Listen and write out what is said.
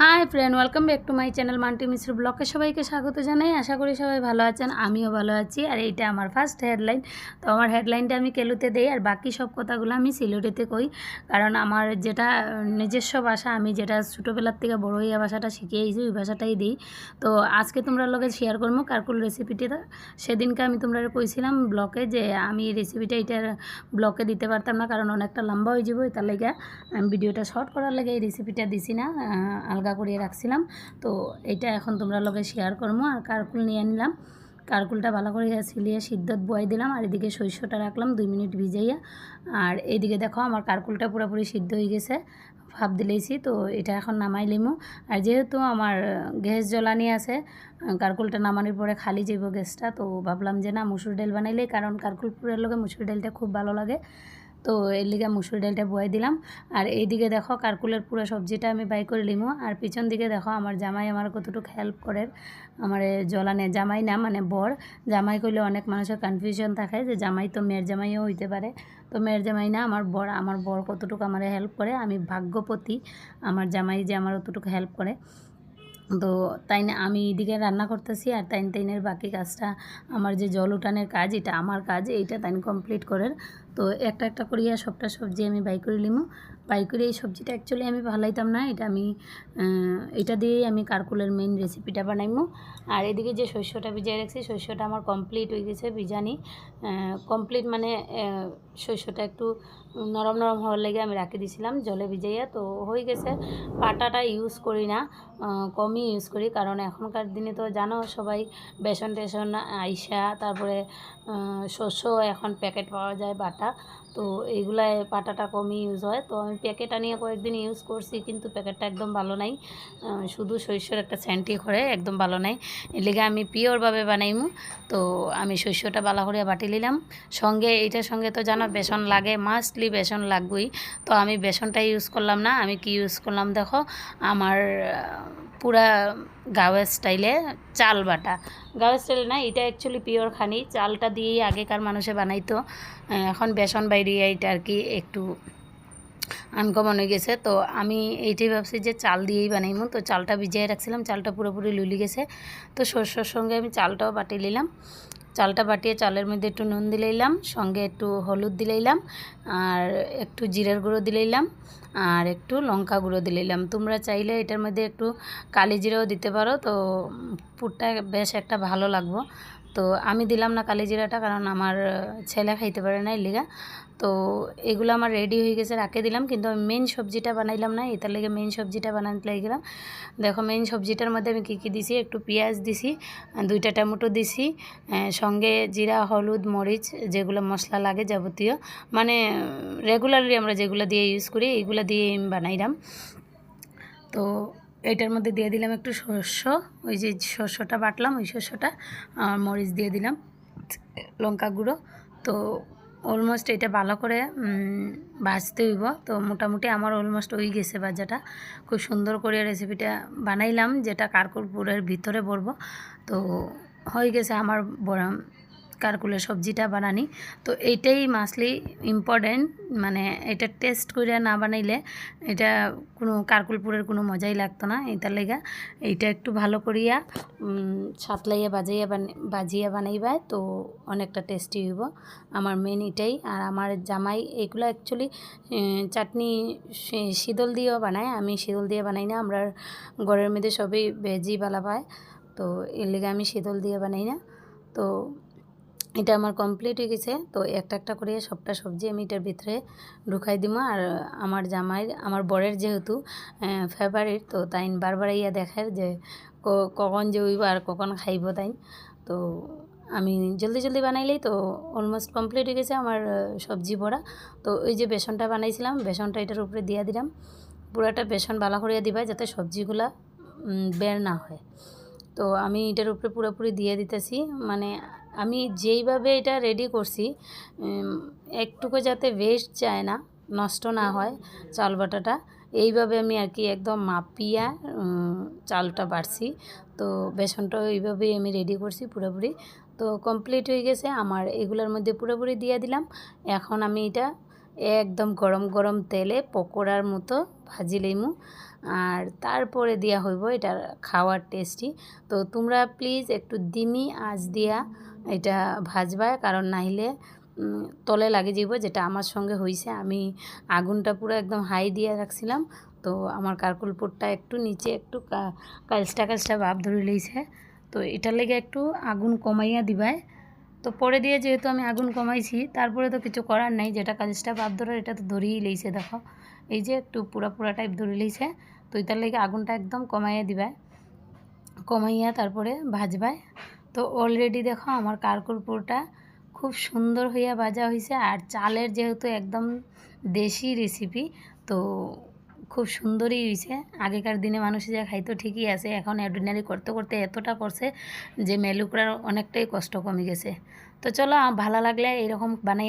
High friend, welcome back to my channel Manti Mishra ব্লগে সবাইকে স্বাগত জানাই। আশা করি সবাই ভালো আছেন, আমিও ভালো আছি। আর এইটা আমার ফার্স্ট হেডলাইন। তো আমার হেডলাইনটা আমি কেলুতে দেই, আর বাকি সব কথাগুলো আমি সিলেটিতে কই, কারণ আমার যেটা নিজস্ব ভাষা, আমি যেটা ছোটোবেলার থেকে বড় হইয়া ভাষাটা শিখিয়েছি, ওই ভাষাটাই দিই। তো আজকে তোমরা লগে শেয়ার করবো কারকুল রেসিপিটা। সেদিনকে আমি তোমরা কইছিলাম ব্লগে যে আমি এই রেসিপিটা এইটার ব্লগে দিতে পারতাম না, কারণ অনেকটা লম্বা হয়ে যাবো। তার লেগে আমি ভিডিওটা শর্ট করার লেগে এই রেসিপিটা দিছি না, আলগা করিয়ে রাখছিলাম। তো এটা এখন তোমরা লগে শেয়ার করবো। আর কারকুল নিয়ে নিলাম, কারকুলটা ভালো করে ছিলিয়ে সিদ্ধত বয়াই দিলাম, আর এদিকে সরষেটা রাখলাম 2 মিনিট ভিজাইয়া। আর এইদিকে দেখো আমার কারকুলটা পুরোপুরি সিদ্ধ হয়ে গেছে, ভাপ দিলেইছি। তো এটা এখন নামাই লিমু। আর যেহেতু আমার গ্যাস জ্বলানি আছে, কারকুলটা নামানোর পরে খালি যাইব গ্যাসটা, তো ভাবলাম যে না, মুসুর ডাল বানাইলে, কারণ কারকুল পুরের লগে মুসুর ডালটা খুব ভালো লাগে। তো এর লিগে মুসুর ডালটা বয়াই দিলাম। আর এইদিকে দেখো কারকুলের পুরো সবজিটা আমি বাই করে লিমু। আর পিছন দিকে দেখো আমার জামাই আমার কতটুকু হেল্প করে। আমার জ্বলানে জামাই না, মানে বর। জামাই কইলে অনেক মানুষের কনফিউশন থাকে যে জামাই তো মেয়ের জামাইও হইতে পারে। তো মেয়ের জামাই না, আমার বর কতটুকু আমার হেল্প করে, আমি ভাগ্যপতি আমার জামাই যে আমার অতটুকু হেল্প করে। তো তাই না, আমি এদিকে রান্না করতেছি, আর তাইনের বাকি কাজটা, আমার যে জল উঠানের কাজ, এটা আমার কাজ, এইটা তাইন কমপ্লিট করার। তো একটা একটা করিয়া সবটা সবজি আমি বাই করে লিমু। বাই করে এই সবজিটা অ্যাকচুয়ালি আমি ভালাইতাম না, এটা আমি এটা দিয়েই আমি কারকুলের মেইন রেসিপিটা বানাইমু। আর এদিকে যে শস্যটা ভিজিয়ে রাখছি, শস্যটা আমার কমপ্লিট হয়ে গেছে ভিজানি। কমপ্লিট মানে শস্যটা একটু নরম নরম হওয়ার লেগে আমি রাখি দিয়েছিলাম জলে ভিজাইয়া। তো হয়ে গেছে। পাটাটা ইউজ করি না, কমই ইউজ করি, কারণ এখনকার দিনে তো জানো সবাই বেসন টেসন আইসা, তারপরে শস্য এখন প্যাকেট পাওয়া যায় বাটা। তো এইগুলায় পাটাটা কমই ইউজ হয়। তো আমি প্যাকেট আনিয়ে কয়েকদিন ইউজ করছি, কিন্তু প্যাকেটটা একদম ভালো নাই, শুধু শস্যর একটা স্যান্টি করে, একদম ভালো নাই। এর লেগে আমি পিওরভাবে বানাইমু। তো আমি শস্যটা ভালো করে বাটি নিলাম। সঙ্গে এইটার সঙ্গে তো জানো বেসন লাগে, মাস্টলি বেসন লাগবেই। তো আমি বেসনটা ইউজ করলাম না, আমি কি ইউজ করলাম দেখো, আমার পুরা গাঁওয়ের স্টাইলে চাল বাটা। গাঁওয়ের স্টাইলে না, এটা অ্যাকচুয়ালি পিওর খানি, চালটা দিয়েই আগেকার মানুষে বানাইতো। এখন বেসন বাইরে এটা আর কি একটু আনকমন হয়ে গেছে। তো আমি এইটাই ভাবছি যে চাল দিয়েই বানাইমু। তো চালটা ভিজিয়ে রাখছিলাম, চালটা পুরোপুরি লুলি গেছে। তো সরষের সঙ্গে আমি চালটাও বাটি নিলাম। চালটা বাটিয়ে চালের মধ্যে একটু নুন দিলাম, সঙ্গে একটু হলুদ দিলাম, আর একটু জিরার গুঁড়ো দিলাম, আর একটু লঙ্কা গুঁড়ো দিলাম। তোমরা চাইলে এটার মধ্যে একটু কালি জিরাও দিতে পারো, তো পুরটা বেশ একটা ভালো লাগবো। তো আমি দিলাম না কালি জিরাটা, কারণ আমার ছেলে খাইতে পারে না, এর লিগা। তো এগুলো আমার রেডি হয়ে গেছে, রাখে দিলাম। কিন্তু আমি মেইন সবজিটা বানাইলাম না, এটার লেগে মেইন সবজিটা বানাতে লাগলাম। দেখো মেইন সবজিটার মধ্যে আমি কী দিছি, একটু পেঁয়াজ দিছি, 2টা টমেটো দিছি, সঙ্গে জিরা হলুদ মরিচ যেগুলো মশলা লাগে যাবতীয়, মানে রেগুলারলি আমরা যেগুলো দিয়ে ইউজ করি এইগুলো দিয়ে আমি বানাইলাম। তো এটার মধ্যে দিয়ে দিলাম একটু শস্য, ওই যে শস্যটা বাটলাম ওই শস্যটা, মরিচ দিয়ে দিলাম, লঙ্কা গুঁড়ো। তো অলমোস্ট এটা ভালো করে ভাজতে হইব। তো মোটামুটি আমার অলমোস্ট হয়ে গেছে ভাজাটা। খুব সুন্দর করে রেসিপিটা বানাইলাম, যেটা কারকুলপুরের ভিতরে পড়ব। তো হয়ে গেছে আমার কারকুলের সবজিটা বানানি। তো এইটাই মাসলি ইম্পর্টেন্ট, মানে এটা টেস্ট করে না বানাইলে এটা কোনো কারকুলপুরের কোনো মজাই লাগতো না। এটার লেগা এইটা একটু ভালো করিয়া সাতলাইয়া বাজিয়া বানাইবা, তো অনেকটা টেস্টি হইব। আমার মেন এটাই। আর আমার জামাই এগুলো অ্যাকচুয়ালি চাটনি শীতল দিয়েও বানায়, আমি শীতল দিয়ে বানাই না। আমরা ঘরের মধ্যে সবই ভেজি বালা পায়, তো এর লেগে আমি শীতল দিয়ে বানাই না। তো এটা আমার কমপ্লিট হয়ে গেছে। তো একটা একটা করে সবটা সবজি আমি এটার ভিতরে ঢুকাই দিব। আর আমার জামাইয়ের, আমার বরের যেহেতু ফেভারিট, তো তাই বারবার ইয়া দেখার যে কখন যে হইব আর কখন খাইব তাই। তো আমি জলদি জলদি বানাইলেই তো অলমোস্ট কমপ্লিট হয়ে গেছে আমার সবজি বড়া। তো ওই যে বেসনটা বানাইছিলাম, বেসনটা এটার উপরে দিয়ে দিলাম। পুরাটা বেসন বালা করিয়া দিবা, যাতে সবজিগুলা বের না হয়। তো আমি এটার উপরে পুরোপুরি দিয়ে দিতেছি, মানে আমি যেইভাবে এটা রেডি করছি, একটুকু যাতে ওয়েস্ট যায় না, নষ্ট না হয় চাল বাটাটা, এইভাবে আমি আর কি একদম মাপিয়া চালটা বাড়ছি। তো বেসনটাও এইভাবেই আমি রেডি করছি পুরোপুরি। তো কমপ্লিট হয়ে গেছে আমার, এগুলোর মধ্যে পুরোপুরি দিয়ে দিলাম। এখন আমি এটা একদম গরম গরম তেলে পকোড়ার মতো ভাজি লইমু আর তারপরে দিয়া হইব এটা খাওয়ার টেস্টি। তো তোমরা প্লিজ একটু দিমি আঁচ দিয়া এটা ভাজবা, কারণ নাইলে তলে লাগে যাব, যেটা আমার সঙ্গে হয়েছে। আমি আগুনটা পুরো একদম হাই দিয়ে রাখছিলাম, তো আমার কারকুলপুরটা একটু নিচে একটু কালচটা কালচটা ভাব ধরে লইছে। তো এটার লেগে একটু আগুন কমাইয়া দিবাই। তো পরে দিয়ে যেহেতু আমি আগুন কমাইছি, তারপরে তো কিছু করার নাই, যেটা কাজটা ভাব ধরে এটা তো ধরেই লইছে। দেখো এই যে একটু পুরা পুরা টাইপ ধরে লইছে। তো এটার লেগে আগুনটা একদম কমাইয়া দিবাই, কমাইয়া তারপরে ভাজবাই। তো অলরেডি দেখো আমার কারকুলপুরটা খুব সুন্দর হইয়া ভাজা হয়েছে। আর চালের যেহেতু একদম দেশি রেসিপি, তো খুব সুন্দরই হয়েছে। আগেকার দিনে মানুষ যা খাইতো ঠিকই আছে, এখন অর্ডিনারি করতে করতে এতটা করছে যে মেলু করার অনেকটাই কষ্ট কমে গেছে। তো চলো ভালো লাগলে এরকম বানাই।